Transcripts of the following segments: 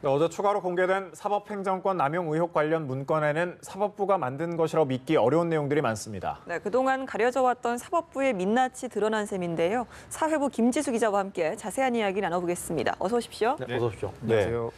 네, 어제 추가로 공개된 사법행정권 남용 의혹 관련 문건에는 사법부가 만든 것이라고 믿기 어려운 내용들이 많습니다. 네, 그동안 가려져 왔던 사법부의 민낯이 드러난 셈인데요. 사회부 김지수 기자와 함께 자세한 이야기 나눠보겠습니다. 어서 오십시오. 네, 어서 오십시오. 안녕하세요.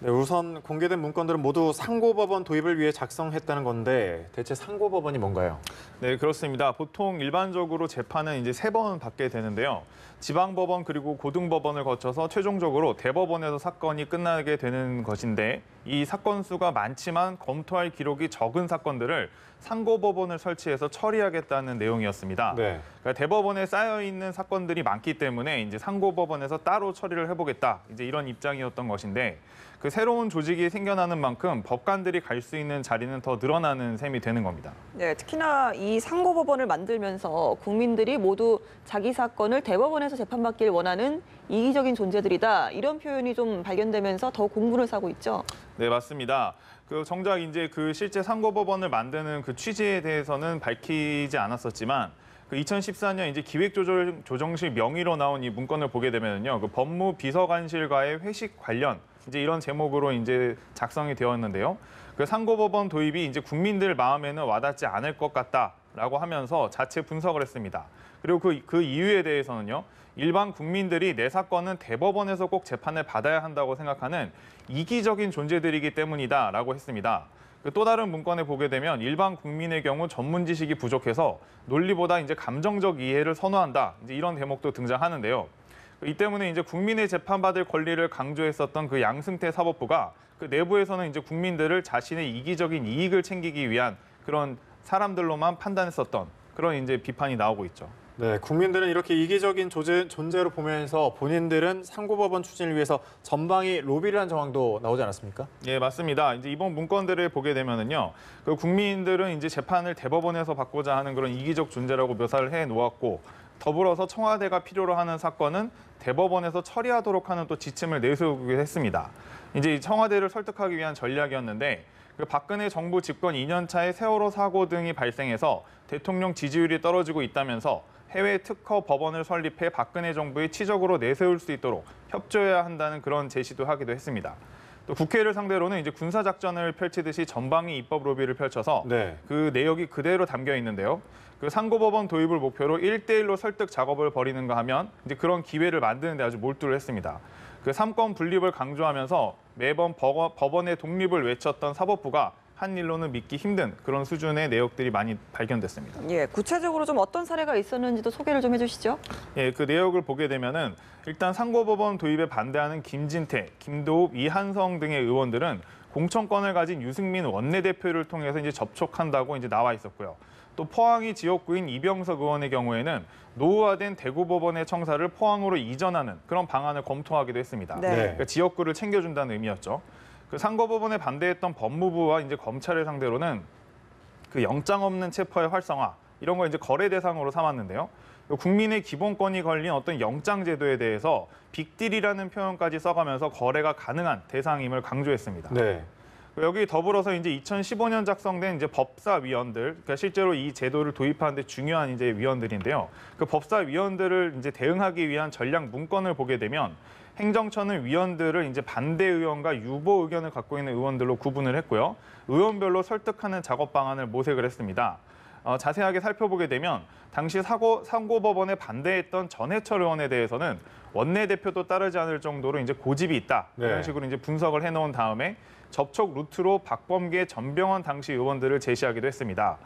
네, 우선 공개된 문건들은 모두 상고법원 도입을 위해 작성했다는 건데 대체 상고법원이 뭔가요? 네, 그렇습니다. 보통 일반적으로 재판은 이제 3번 받게 되는데요. 지방법원 그리고 고등법원을 거쳐서 최종적으로 대법원에서 사건이 끝나게 되는 것인데 이 사건 수가 많지만 검토할 기록이 적은 사건들을 상고법원을 설치해서 처리하겠다는 내용이었습니다. 네. 그러니까 대법원에 쌓여 있는 사건들이 많기 때문에 이제 상고법원에서 따로 처리를 해보겠다. 이제 이런 입장이었던 것인데 그 새로운 조직이 생겨나는 만큼 법관들이 갈 수 있는 자리는 더 늘어나는 셈이 되는 겁니다. 네, 특히나 이 상고법원을 만들면서 국민들이 모두 자기 사건을 대법원에서 재판받길 원하는 이기적인 존재들이다. 이런 표현이 좀 발견되면서 더 공분을 사고 있죠. 네, 맞습니다. 그 정작 이제 그 실제 상고법원을 만드는 그 취지에 대해서는 밝히지 않았었지만 그 2014년 이제 기획조정실 명의로 나온 이 문건을 보게 되면요, 그 법무비서관실과의 회식 관련 이제 이런 제목으로 이제 작성이 되었는데요. 그 상고법원 도입이 이제 국민들 마음에는 와닿지 않을 것 같다라고 하면서 자체 분석을 했습니다. 그리고 그 이유에 대해서는요, 일반 국민들이 내 사건은 대법원에서 꼭 재판을 받아야 한다고 생각하는 이기적인 존재들이기 때문이다라고 했습니다. 또 다른 문건에 보게 되면 일반 국민의 경우 전문 지식이 부족해서 논리보다 이제 감정적 이해를 선호한다. 이제 이런 대목도 등장하는데요. 이 때문에 이제 국민의 재판받을 권리를 강조했었던 그 양승태 사법부가 그 내부에서는 이제 국민들을 자신의 이기적인 이익을 챙기기 위한 그런 사람들로만 판단했었던 그런 이제 비판이 나오고 있죠. 네, 국민들은 이렇게 이기적인 존재로 보면서 본인들은 상고법원 추진을 위해서 전방위 로비를 한 정황도 나오지 않았습니까? 예, 맞습니다. 이제 이번 문건들을 보게 되면은요, 그 국민들은 이제 재판을 대법원에서 받고자 하는 그런 이기적 존재라고 묘사를 해 놓았고, 더불어서 청와대가 필요로 하는 사건은 대법원에서 처리하도록 하는 또 지침을 내세우기도 했습니다. 이제 이 청와대를 설득하기 위한 전략이었는데 그 박근혜 정부 집권 2년 차에 세월호 사고 등이 발생해서 대통령 지지율이 떨어지고 있다면서 해외 특허 법원을 설립해 박근혜 정부의 치적으로 내세울 수 있도록 협조해야 한다는 그런 제시도 하기도 했습니다. 또 국회를 상대로는 이제 군사작전을 펼치듯이 전방위 입법 로비를 펼쳐서 네. 그 내역이 그대로 담겨 있는데요. 그 상고법원 도입을 목표로 1대1로 설득 작업을 벌이는가 하면 이제 그런 기회를 만드는 데 아주 몰두를 했습니다. 그 삼권 분립을 강조하면서 매번 법원의 독립을 외쳤던 사법부가 한 일로는 믿기 힘든 그런 수준의 내역들이 많이 발견됐습니다. 예, 구체적으로 좀 어떤 사례가 있었는지도 소개를 좀 해주시죠. 예, 그 내역을 보게 되면은 일단 상고법원 도입에 반대하는 김진태, 김도읍, 이한성 등의 의원들은 공천권을 가진 유승민 원내대표를 통해서 이제 접촉한다고 이제 나와 있었고요. 또 포항이 지역구인 이병석 의원의 경우에는 노후화된 대구법원의 청사를 포항으로 이전하는 그런 방안을 검토하기도 했습니다. 네. 그러니까 지역구를 챙겨준다는 의미였죠. 그 상고법원에 반대했던 법무부와 이제 검찰을 상대로는 그 영장 없는 체포의 활성화 이런 걸 이제 거래 대상으로 삼았는데요. 국민의 기본권이 걸린 어떤 영장 제도에 대해서 빅딜이라는 표현까지 써가면서 거래가 가능한 대상임을 강조했습니다. 네. 여기 더불어서 이제 2015년 작성된 이제 법사위원들, 그러니까 실제로 이 제도를 도입하는 데 중요한 이제 위원들인데요. 그 법사위원들을 이제 대응하기 위한 전략 문건을 보게 되면 행정처는 위원들을 이제 반대 의원과 유보 의견을 갖고 있는 의원들로 구분을 했고요. 의원별로 설득하는 작업 방안을 모색을 했습니다. 자세하게 살펴보게 되면 당시 상고법원에 반대했던 전해철 의원에 대해서는 원내대표도 따르지 않을 정도로 이제 고집이 있다. 네. 이런 식으로 이제 분석을 해놓은 다음에 접촉 루트로 박범계 전병헌 당시 의원들을 제시하기도 했습니다.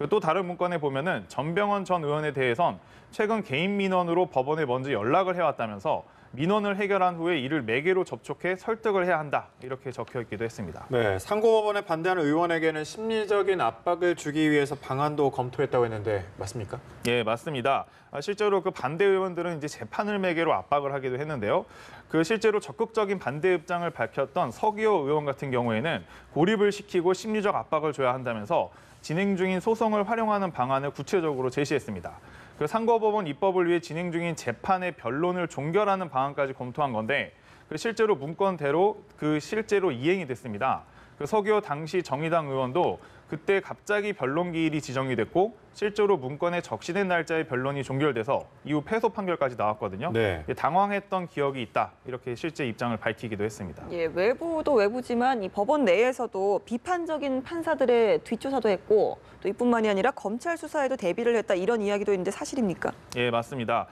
또 다른 문건에 보면은 전병헌 전 의원에 대해선 최근 개인 민원으로 법원에 먼저 연락을 해왔다면서 민원을 해결한 후에 이를 매개로 접촉해 설득을 해야 한다. 이렇게 적혀 있기도 했습니다. 네, 상고법원에 반대하는 의원에게는 심리적인 압박을 주기 위해서 방안도 검토했다고 했는데 맞습니까? 예, 맞습니다. 실제로 그 반대 의원들은 이제 재판을 매개로 압박을 하기도 했는데요. 그 실제로 적극적인 반대 입장을 밝혔던 서기호 의원 같은 경우에는 고립을 시키고 심리적 압박을 줘야 한다면서 진행 중인 소송을 활용하는 방안을 구체적으로 제시했습니다. 그 상고법원 입법을 위해 진행 중인 재판의 변론을 종결하는 방안까지 검토한 건데 그 실제로 문건대로 실제로 이행이 됐습니다. 그 서기호 당시 정의당 의원도 그때 갑자기 변론 기일이 지정이 됐고 실제로 문건에 적시된 날짜에 변론이 종결돼서 이후 패소 판결까지 나왔거든요. 네. 당황했던 기억이 있다. 이렇게 실제 입장을 밝히기도 했습니다. 예, 외부도 외부지만 이 법원 내에서도 비판적인 판사들의 뒷조사도 했고 또 이뿐만이 아니라 검찰 수사에도 대비를 했다 이런 이야기도 있는데 사실입니까? 예, 맞습니다.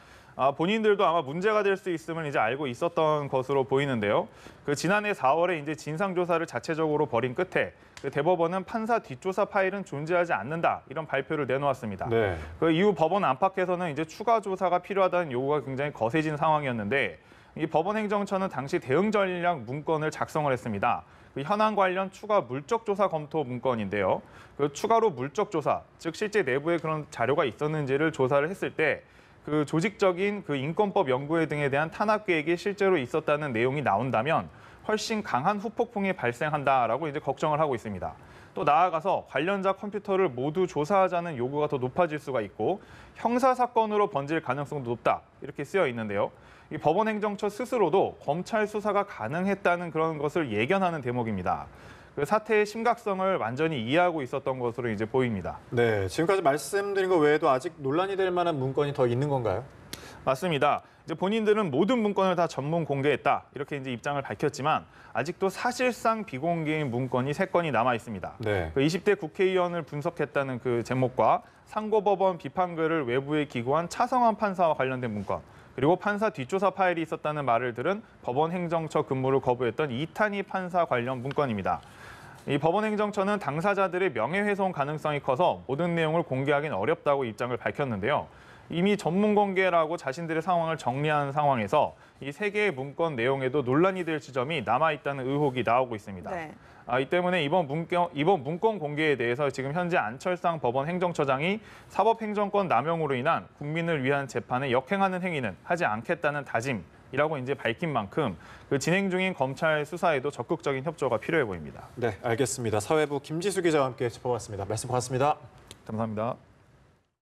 본인들도 아마 문제가 될 수 있음을 이제 알고 있었던 것으로 보이는데요. 그 지난해 4월에 이제 진상조사를 자체적으로 벌인 끝에 그 대법원은 판사 뒷조사 파일은 존재하지 않는다 이런 발표를 내놓았습니다. 네. 그 이후 법원 안팎에서는 이제 추가 조사가 필요하다는 요구가 굉장히 거세진 상황이었는데 이 법원 행정처는 당시 대응 전략 문건을 작성을 했습니다. 그 현안 관련 추가 물적 조사 검토 문건인데요. 그 추가로 물적 조사, 즉 실제 내부에 그런 자료가 있었는지를 조사를 했을 때 그 조직적인 그 인권법 연구회 등에 대한 탄압 계획이 실제로 있었다는 내용이 나온다면 훨씬 강한 후폭풍이 발생한다라고 이제 걱정을 하고 있습니다. 또 나아가서 관련자 컴퓨터를 모두 조사하자는 요구가 더 높아질 수가 있고 형사 사건으로 번질 가능성도 높다 이렇게 쓰여 있는데요. 이 법원 행정처 스스로도 검찰 수사가 가능했다는 그런 것을 예견하는 대목입니다. 그 사태의 심각성을 완전히 이해하고 있었던 것으로 이제 보입니다. 네, 지금까지 말씀드린 것 외에도 아직 논란이 될 만한 문건이 더 있는 건가요? 맞습니다. 이제 본인들은 모든 문건을 다 전문 공개했다 이렇게 이제 입장을 밝혔지만 아직도 사실상 비공개인 문건이 3건이 남아 있습니다. 네. 그 20대 국회의원을 분석했다는 그 제목과 상고법원 비판글을 외부에 기고한 차성환 판사와 관련된 문건, 그리고 판사 뒷조사 파일이 있었다는 말을 들은 법원 행정처 근무를 거부했던 이탄희 판사 관련 문건입니다. 이 법원 행정처는 당사자들의 명예훼손 가능성이 커서 모든 내용을 공개하기는 어렵다고 입장을 밝혔는데요. 이미 전문 공개라고 자신들의 상황을 정리한 상황에서 이 3개의 문건 내용에도 논란이 될 지점이 남아있다는 의혹이 나오고 있습니다. 네. 이 때문에 이번 문건 공개에 대해서 지금 현재 안철상 법원 행정처장이 사법행정권 남용으로 인한 국민을 위한 재판에 역행하는 행위는 하지 않겠다는 다짐이라고 이제 밝힌 만큼 그 진행 중인 검찰 수사에도 적극적인 협조가 필요해 보입니다. 네, 알겠습니다. 사회부 김지수 기자와 함께 짚어봤습니다. 말씀 고맙습니다. 감사합니다.